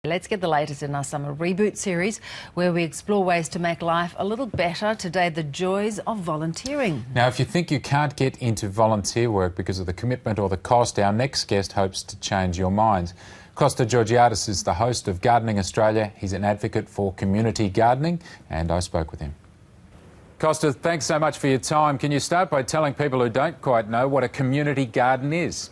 Let's get the latest in our summer reboot series, where we explore ways to make life a little better. Today, the joys of volunteering. Now, if you think you can't get into volunteer work because of the commitment or the cost, our next guest hopes to change your mind. Costa Georgiadis is the host of Gardening Australia. He's an advocate for community gardening, and I spoke with him. Costa, thanks so much for your time. Can you start by telling people who don't quite know what a community garden is?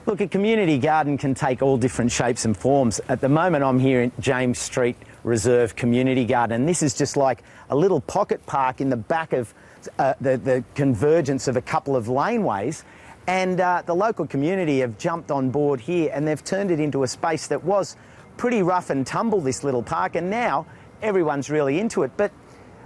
Look, a community garden can take all different shapes and forms. At the moment, I'm here in James Street Reserve Community Garden, and this is just like a little pocket park in the back of the convergence of a couple of laneways. And the local community have jumped on board here, and they've turned it into a space that was pretty rough and tumble, this little park, and now everyone's really into it. But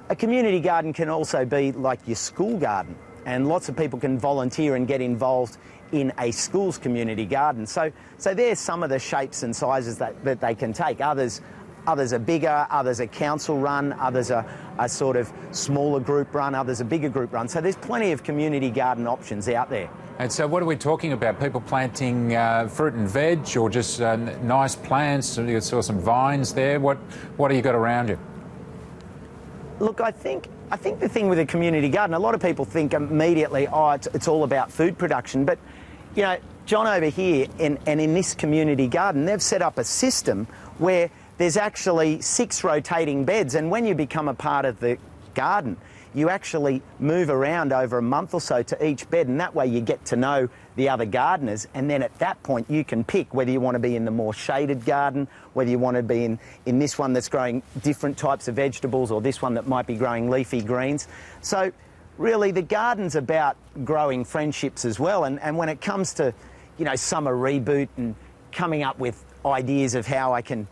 a community garden can also be like your school garden, and lots of people can volunteer and get involved in a school's community garden. So there's some of the shapes and sizes that they can take. Others are bigger, others are council run, others are a sort of smaller group run, others are bigger group run. So there's plenty of community garden options out there. And so what are we talking about? People planting fruit and veg, or just nice plants? You saw some vines there. What have you got around you? Look, I think the thing with a community garden, a lot of people think immediately, oh, it's all about food production. But, you know, John over here and in this community garden, they've set up a system where there's actually 6 rotating beds. And when you become a part of the garden, you actually move around over a month or so to each bed, and that way you get to know the other gardeners, and then at that point you can pick whether you want to be in the more shaded garden, whether you want to be in this one that's growing different types of vegetables, or this one that might be growing leafy greens. So really the garden's about growing friendships as well, and when it comes to, you know, summer reboot and coming up with ideas of how I can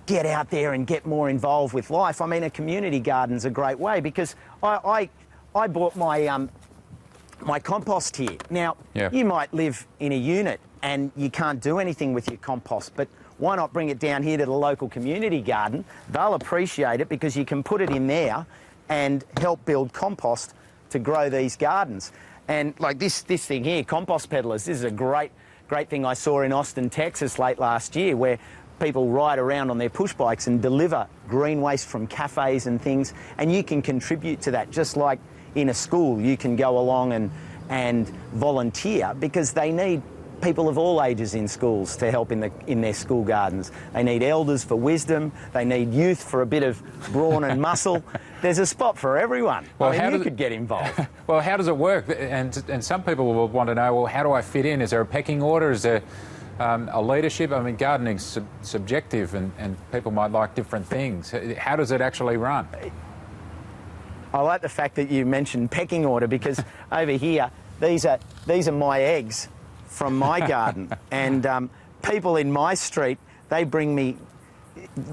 get out there and get more involved with life, I mean, a community garden's a great way, because I bought my my compost here. Now, You might live in a unit and you can't do anything with your compost, but why not bring it down here to the local community garden? They'll appreciate it because you can put it in there and help build compost to grow these gardens. And like this thing here, Compost Peddlers, this is a great thing I saw in Austin, Texas late last year, where people ride around on their push bikes and deliver green waste from cafes and things, and you can contribute to that. Just like in a school, you can go along and volunteer, because they need people of all ages in schools to help in their school gardens. They need elders for wisdom, they need youth for a bit of brawn and muscle. There's a spot for everyone. Well, I mean, you could get involved. Well, how does it work? And some people will want to know, well, how do I fit in? Is there a pecking order? Is there a leadership? I mean, gardening's subjective, and people might like different things. How does it actually run? I like the fact that you mentioned pecking order, because over here, these are my eggs from my garden, and people in my street, they bring me,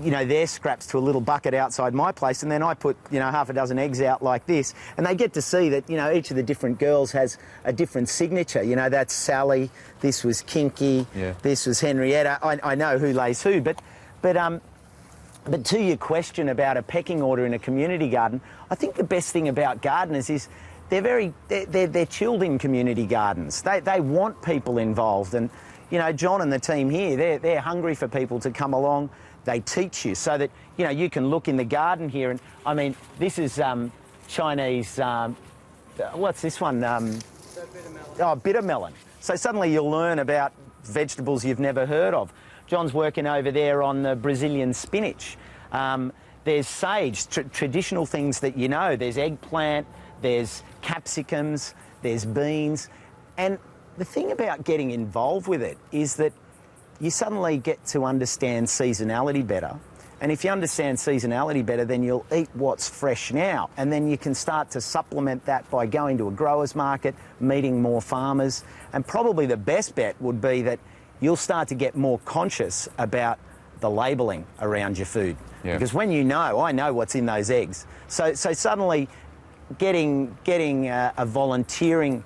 you know, their scraps to a little bucket outside my place, and then I put, you know, half a dozen eggs out like this, and they get to see that, you know, each of the different girls has a different signature. You know, that's Sally, this was Kinky, this was Henrietta. I know who lays who, but to your question about a pecking order in a community garden, I think the best thing about gardeners is they're chilled in community gardens. They want people involved, and, you know, John and the team here, they're hungry for people to come along. They teach you so that, you know, you can look in the garden here, and I mean, this is Chinese, what's this one? Bitter melon. So suddenly you'll learn about vegetables you've never heard of. John's working over there on the Brazilian spinach. There's sage, traditional things that you know. There's eggplant, there's capsicums, there's beans. And the thing about getting involved with it is that you suddenly get to understand seasonality better. And if you understand seasonality better, then you'll eat what's fresh now. And then you can start to supplement that by going to a grower's market, meeting more farmers. And probably the best bet would be that you'll start to get more conscious about the labelling around your food. Because when you know, I know what's in those eggs. So suddenly getting a volunteering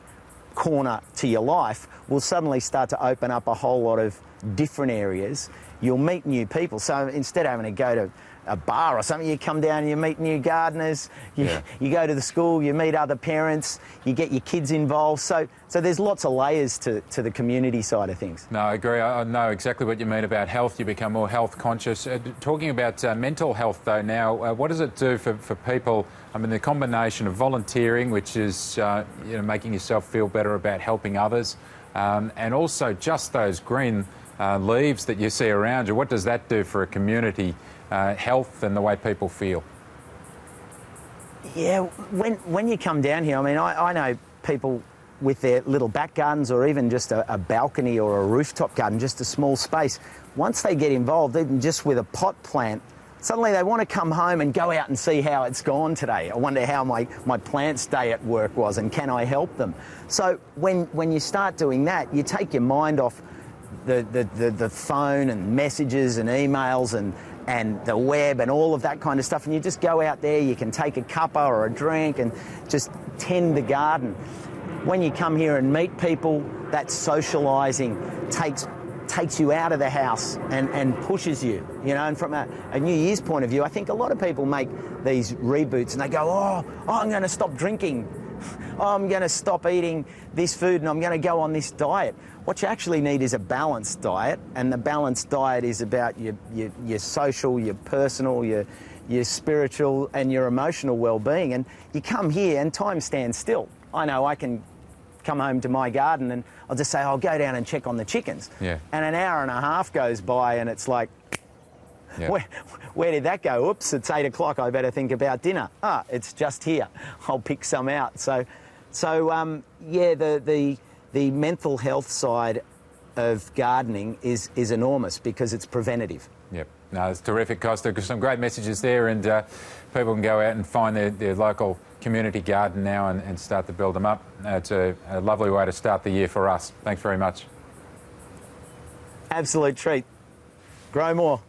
corner to your life will suddenly start to open up a whole lot of different areas, you'll meet new people. So instead of having to go to a bar or something, you come down and you meet new gardeners, you go to the school, you meet other parents, you get your kids involved. So there's lots of layers to the community side of things. No, I agree. I know exactly what you mean about health. You become more health conscious. Talking about mental health, though, now, what does it do for people? I mean, the combination of volunteering, which is making yourself feel better about helping others, and also just those green leaves that you see around you. What does that do for a community health and the way people feel? Yeah, when you come down here, I mean, I know people with their little back gardens or even just a balcony or a rooftop garden, just a small space. Once they get involved, even just with a pot plant, suddenly they want to come home and go out and see how it's gone today. I wonder how my plant's day at work was and can I help them? So when you start doing that, you take your mind off the phone and messages and emails and the web and all of that kind of stuff, and you just go out there, you can take a cuppa or a drink and just tend the garden. When you come here and meet people, that socialising takes you out of the house and pushes you, and from a New Year's point of view, I think a lot of people make these reboots and they go, oh I'm going to stop drinking, oh, I'm going to stop eating this food and I'm going to go on this diet. What you actually need is a balanced diet, and the balanced diet is about your social, your personal, your spiritual and your emotional well-being. And you come here and time stands still. I know I can come home to my garden and I'll just say, I'll go down and check on the chickens. Yeah. And an hour and a half goes by and it's like, yeah. Where did that go? Oops, it's 8 o'clock, I better think about dinner. It's just here. I'll pick some out. So yeah, the mental health side of gardening is enormous because it's preventative. Yep. No, it's terrific, Costa. Some great messages there, and people can go out and find their local community garden now and start to build them up. It's a lovely way to start the year for us. Thanks very much. Absolute treat. Grow more.